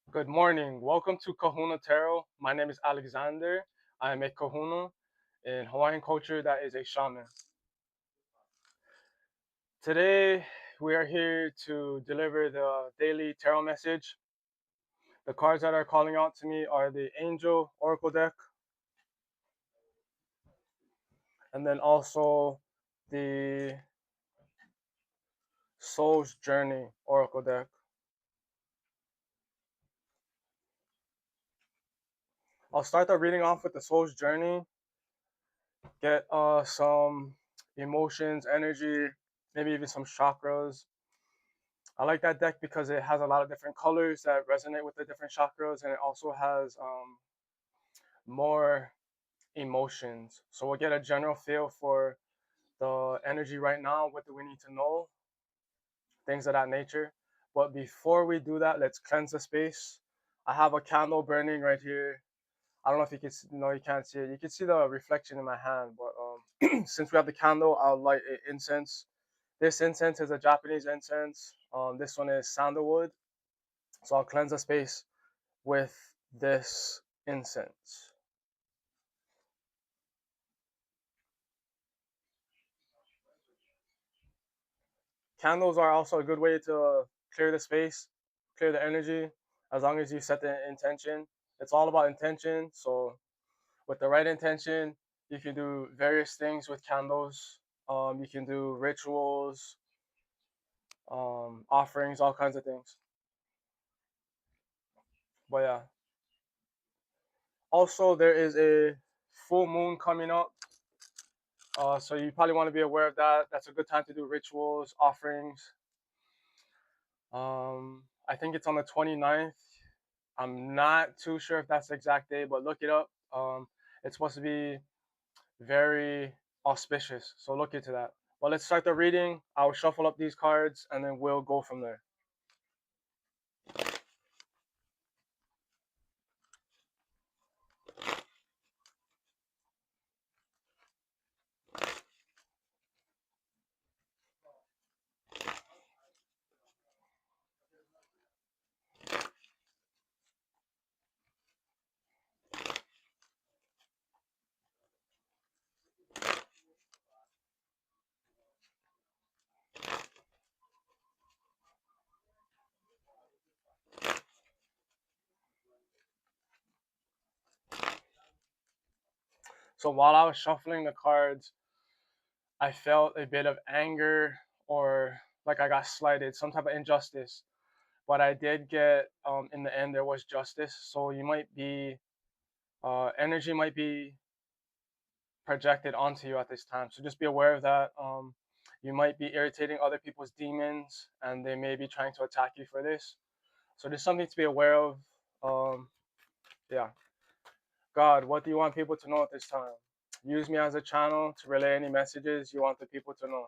Good morning. Welcome to Kahuna Tarot. My name is Alexander. I am a kahuna. In Hawaiian culture, that is a shaman. Today, we are here to deliver the daily tarot message. The cards that are calling out to me are the Angel Oracle deck, and then also the Soul's Journey Oracle deck. I'll start the reading off with the Soul's Journey, get some emotions, energy, maybe even some chakras. I like that deck because it has a lot of different colors that resonate with the different chakras, and it also has more emotions. So we'll get a general feel for the energy right now. What do we need to know? Things of that nature. But before we do that, let's cleanse the space. I have a candle burning right here. I don't know if you can no, you can't see it. You can see the reflection in my hand, but since we have the candle, I'll light incense. This incense is a Japanese incense. This one is sandalwood. So I'll cleanse the space with this incense. Candles are also a good way to clear the space, clear the energy, as long as you set the intention. It's all about intention. So with the right intention, you can do various things with candles. You can do rituals, offerings, all kinds of things. But yeah, also there is a full moon coming up. So you probably want to be aware of that. That's a good time to do rituals, offerings. I think it's on the 29th. I'm not too sure if that's the exact day, but look it up. It's supposed to be very auspicious, so look into that. But let's start the reading. I'll shuffle up these cards and then we'll go from there. So while I was shuffling the cards, I felt a bit of anger or like I got slighted, some type of injustice. But I did get, in the end, there was justice. So you might be, energy might be projected onto you at this time. So just be aware of that. You might be irritating other people's demons, and they may be trying to attack you for this. So there's something to be aware of. Um, yeah. God, what do you want people to know at this time? Use me as a channel to relay any messages you want the people to know.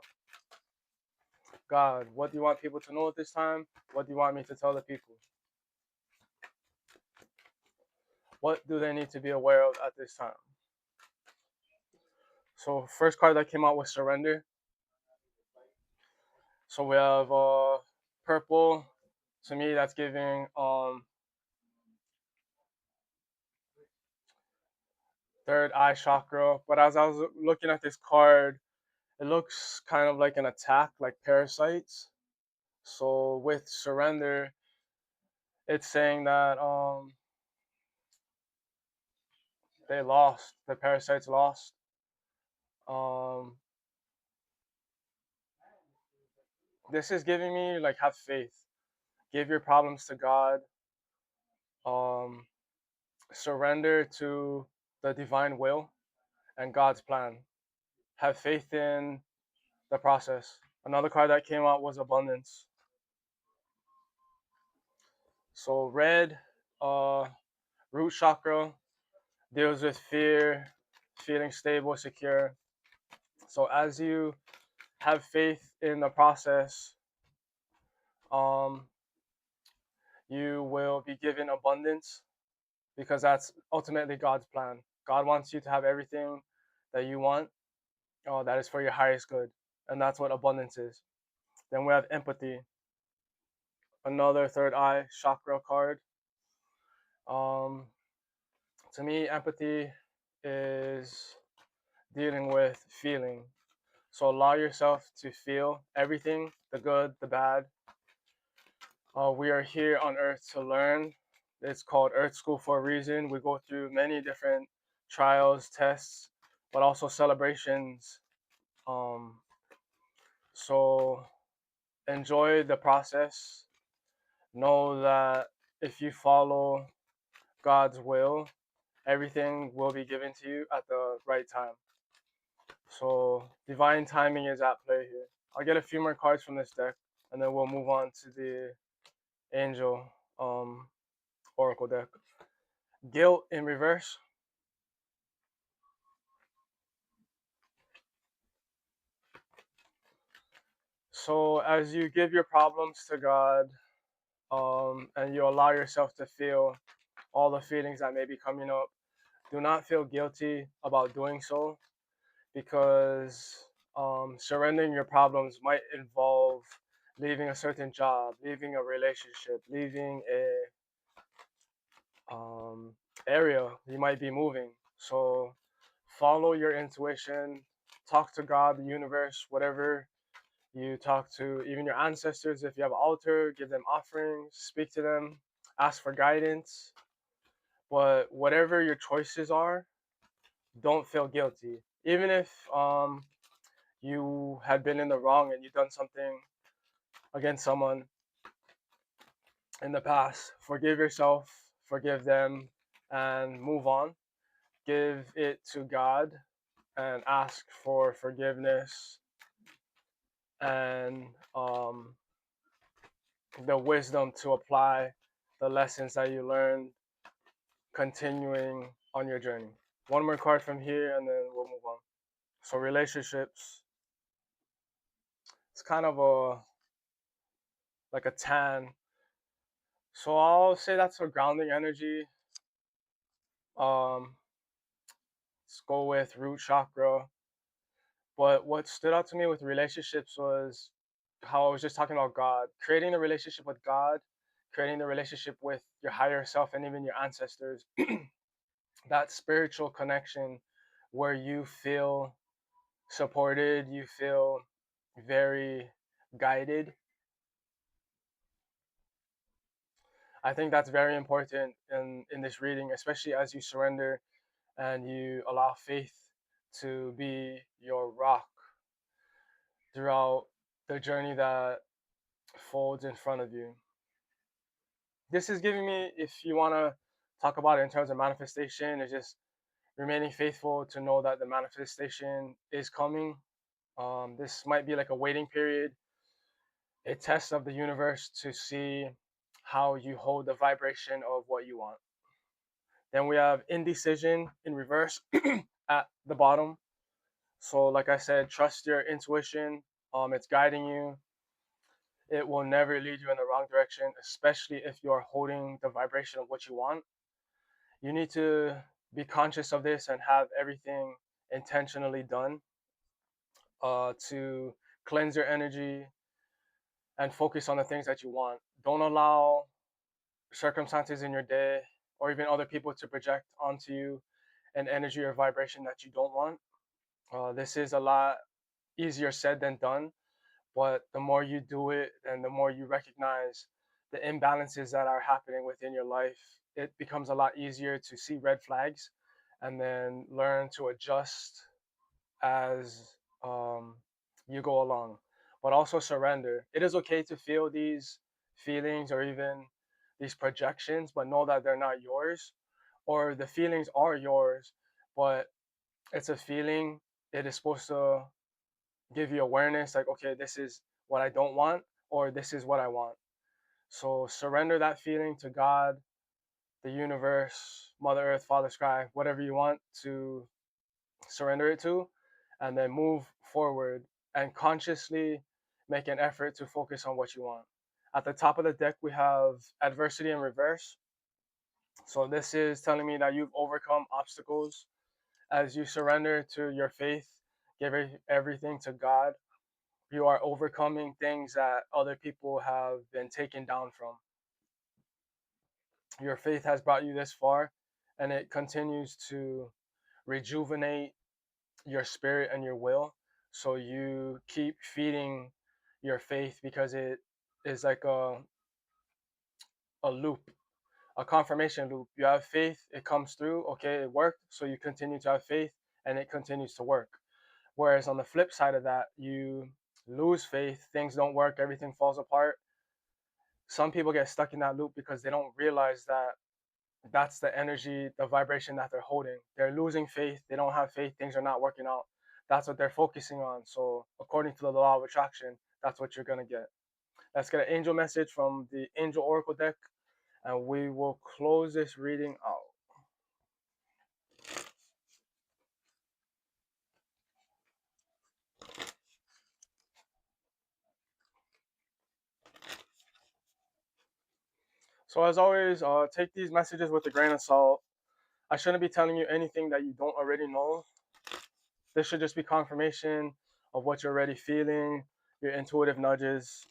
God, what do you want people to know at this time? What do you want me to tell the people? What do they need to be aware of at this time? So first card that came out was surrender. So we have purple. To me, that's giving third eye chakra. But as I was looking at this card, it looks kind of like an attack, like parasites. So with surrender, it's saying that they lost, the parasites lost. Um, this is giving me like have faith, give your problems to God, um, surrender to the divine will and God's plan. Have faith in the process. Another card that came out was abundance. So red, uh, root chakra deals with fear, feeling stable, secure. So as you have faith in the process, um, you will be given abundance because that's ultimately God's plan. God wants you to have everything that you want, that is for your highest good, and that's what abundance is. Then we have empathy, another third eye chakra card. Um, to me, empathy is dealing with feeling. So allow yourself to feel everything, the good, the bad. We are here on Earth to learn. It's called Earth School for a reason. We go through many different trials, tests, but also celebrations. Um, so enjoy the process. Know that if you follow God's will, everything will be given to you at the right time. So divine timing is at play here. I'll get a few more cards from this deck, and then we'll move on to the Angel um, Oracle deck. Guilt in reverse. So as you give your problems to God, and you allow yourself to feel all the feelings that may be coming up, do not feel guilty about doing so, because surrendering your problems might involve leaving a certain job, leaving a relationship, leaving a area you might be moving. So follow your intuition, talk to God, the universe, whatever you talk to, even your ancestors. If you have an altar, give them offerings, speak to them, ask for guidance. But whatever your choices are, don't feel guilty. Even if you had been in the wrong and you've done something against someone in the past, forgive yourself, forgive them, and move on. Give it to God and ask for forgiveness and the wisdom to apply the lessons that you learned, continuing on your journey. One more card from here, and then we'll move on. So relationships, it's kind of a like a tan. So I'll say that's a grounding energy. Um, let's go with root chakra. But what stood out to me with relationships was how I was just talking about God, creating a relationship with God, creating the relationship with your higher self and even your ancestors. That spiritual connection where you feel supported, you feel very guided. I think that's very important in this reading, especially as you surrender and you allow faith to be your rock throughout the journey that folds in front of you. This is giving me, if you want to talk about it in terms of manifestation, is just remaining faithful to know that the manifestation is coming. This might be like a waiting period, a test of the universe to see how you hold the vibration of what you want. Then we have indecision in reverse at the bottom. So, like I said, trust your intuition. It's guiding you. It will never lead you in the wrong direction, especially if you're holding the vibration of what you want. You need to be conscious of this and have everything intentionally done to cleanse your energy and focus on the things that you want. Don't allow circumstances in your day or even other people to project onto you an energy or vibration that you don't want. This is a lot easier said than done, but the more you do it and the more you recognize the imbalances that are happening within your life, it becomes a lot easier to see red flags and then learn to adjust as you go along. But also surrender. It is okay to feel these feelings or even these projections, but know that they're not yours, or the feelings are yours, but it's a feeling. It is supposed to give you awareness like, okay, this is what I don't want, or this is what I want. So surrender that feeling to God, the universe, Mother Earth, Father Sky, whatever you want to surrender it to, and then move forward and consciously make an effort to focus on what you want. At the top of the deck, we have adversity in reverse. So this is telling me that you've overcome obstacles as you surrender to your faith, give everything to God. You are overcoming things that other people have been taken down from. Your faith has brought you this far, and it continues to rejuvenate your spirit and your will. So you keep feeding your faith because it is like a loop, a confirmation loop. You have faith, it comes through, okay, it worked, so you continue to have faith and it continues to work. Whereas on the flip side of that, you lose faith, things don't work, everything falls apart. Some people get stuck in that loop because they don't realize that that's the energy, the vibration that they're holding. They're losing faith, they don't have faith, things are not working out. That's what they're focusing on. So, according to the law of attraction, that's what you're going to get. Let's get an angel message from the Angel Oracle deck, and we will close this reading out. So, as always, take these messages with a grain of salt. I shouldn't be telling you anything that you don't already know. This should just be confirmation of what you're already feeling, your intuitive nudges.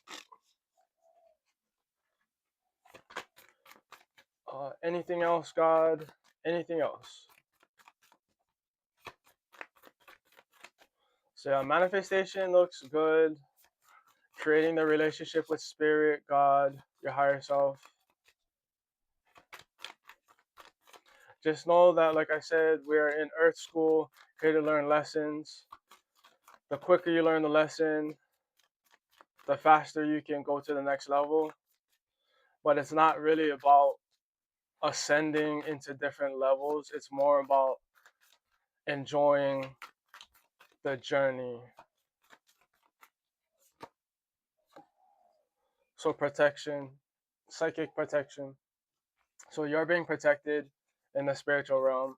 Anything else, God? Anything else? So, yeah, manifestation looks good. Creating the relationship with spirit, God, your higher self. Just know that, like I said, we are in Earth School, here to learn lessons. The quicker you learn the lesson, the faster you can go to the next level. But it's not really about ascending into different levels, it's more about enjoying the journey. So, protection, psychic protection. So, you're being protected in the spiritual realm.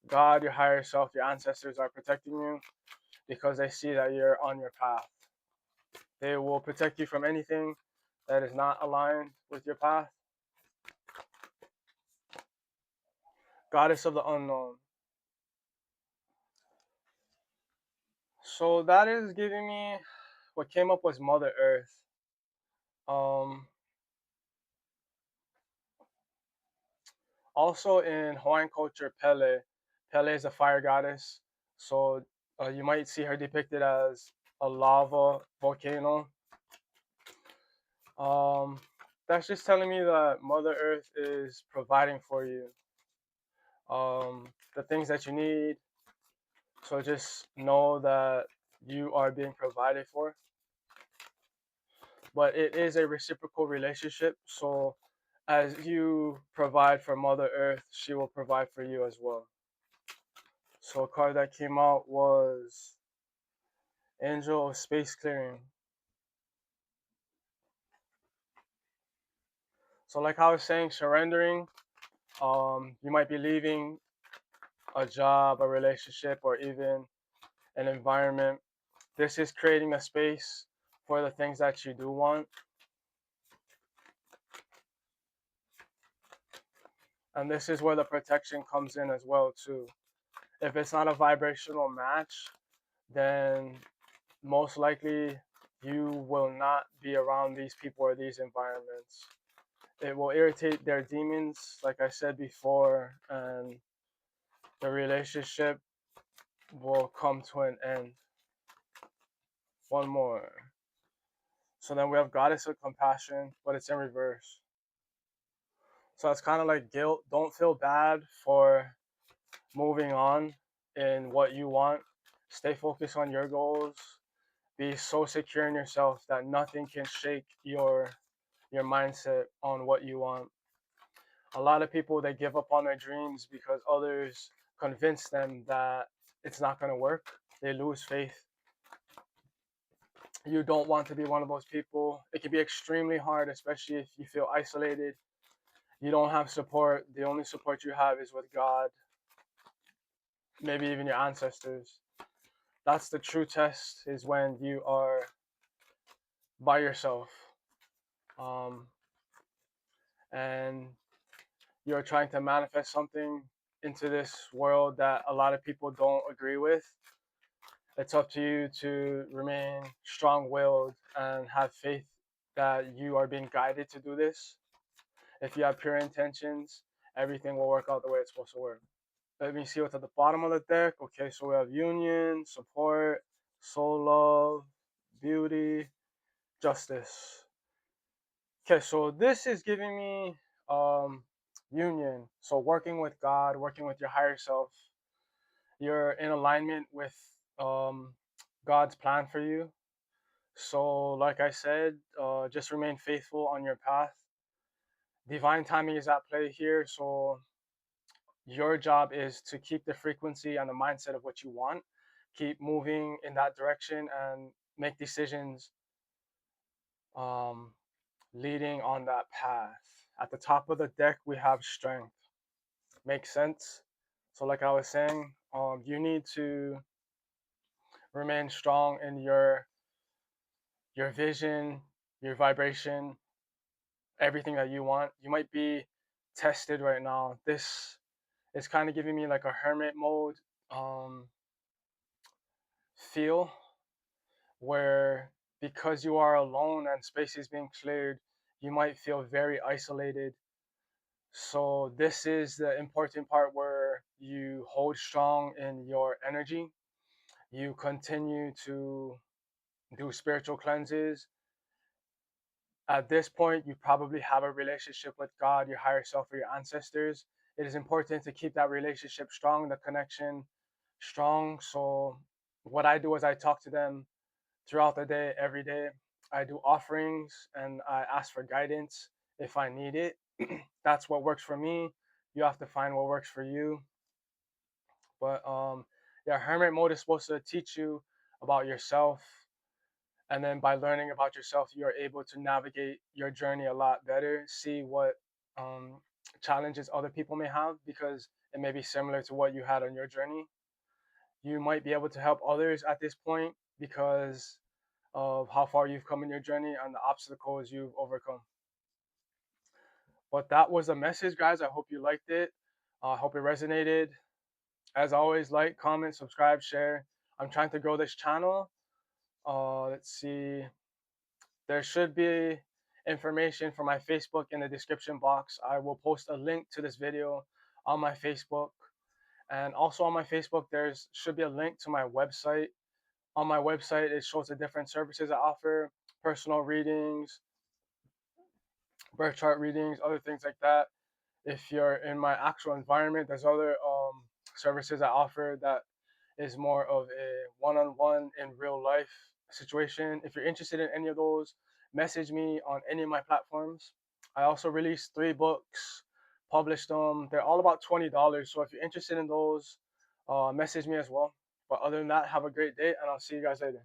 God, your higher self, your ancestors are protecting you because they see that you're on your path. They will protect you from anything that is not aligned with your path. Goddess of the unknown. So that is giving me what came up was Mother Earth. Um, Also in Hawaiian culture, Pele. Pele is a fire goddess. So you might see her depicted as a lava volcano. Um, that's just telling me that Mother Earth is providing for you the things that you need. So just know that you are being provided for. But it is a reciprocal relationship. So as you provide for Mother Earth, she will provide for you as well. So a card that came out was Angel of Space Clearing. So like I was saying, surrendering. You might be leaving a job, a relationship, or even an environment. This is creating a space for the things that you do want. And this is where the protection comes in as well too. If it's not a vibrational match, then most likely you will not be around these people or these environments. It will irritate their demons, like I said before, and the relationship will come to an end. One more. So then we have Goddess of Compassion, but it's in reverse. So it's kind of like guilt. Don't feel bad for moving on in what you want. Stay focused on your goals. Be so secure in yourself that nothing can shake your mindset on what you want. A lot of people, they give up on their dreams because others convince them that it's not going to work. They lose faith. You don't want to be one of those people. It can be extremely hard, especially if you feel isolated. You don't have support. The only support you have is with God, maybe even your ancestors. That's the true test, is when you are by yourself, um, and you're trying to manifest something into this world that a lot of people don't agree with. It's up to you to remain strong willed and have faith that you are being guided to do this. If you have pure intentions, everything will work out the way it's supposed to work. Let me see what's at the bottom of the deck. Okay, so we have union, support, soul love, beauty, justice. Okay, so this is giving me union. So working with God, working with your higher self. You're in alignment with um God's plan for you. So like I said, just remain faithful on your path. Divine timing is at play here, so your job is to keep the frequency and the mindset of what you want, keep moving in that direction, and make decisions um, leading on that path. At the top of the deck, we have strength. Makes sense? So, like I was saying, you need to remain strong in your vision, your vibration, everything that you want. You might be tested right now. This is kind of giving me like a hermit mode um, feel where because you are alone and space is being cleared, you might feel very isolated. So this is the important part where you hold strong in your energy. You continue to do spiritual cleanses. At this point, you probably have a relationship with God, your higher self, or your ancestors. It is important to keep that relationship strong, the connection strong. So what I do is I talk to them throughout the day, every day. I do offerings and I ask for guidance if I need it. That's what works for me. You have to find what works for you. But yeah, hermit mode is supposed to teach you about yourself, and then by learning about yourself, you're able to navigate your journey a lot better. See what um, challenges other people may have because it may be similar to what you had on your journey. You might be able to help others at this point because of how far you've come in your journey and the obstacles you've overcome. But that was the message, guys. I hope you liked it. I hope it resonated. As always, like, comment, subscribe, share. I'm trying to grow this channel. Let's see. There should be information for my Facebook in the description box. I will post a link to this video on my Facebook. And also on my Facebook, there's should be a link to my website. On my website, it shows the different services I offer, personal readings, birth chart readings, other things like that. If you're in my actual environment, there's other services I offer that is more of a one-on-one in real life situation. If you're interested in any of those, message me on any of my platforms. I also released 3 books, published them. They're all about $20. So if you're interested in those, message me as well. But other than that, have a great day and I'll see you guys later.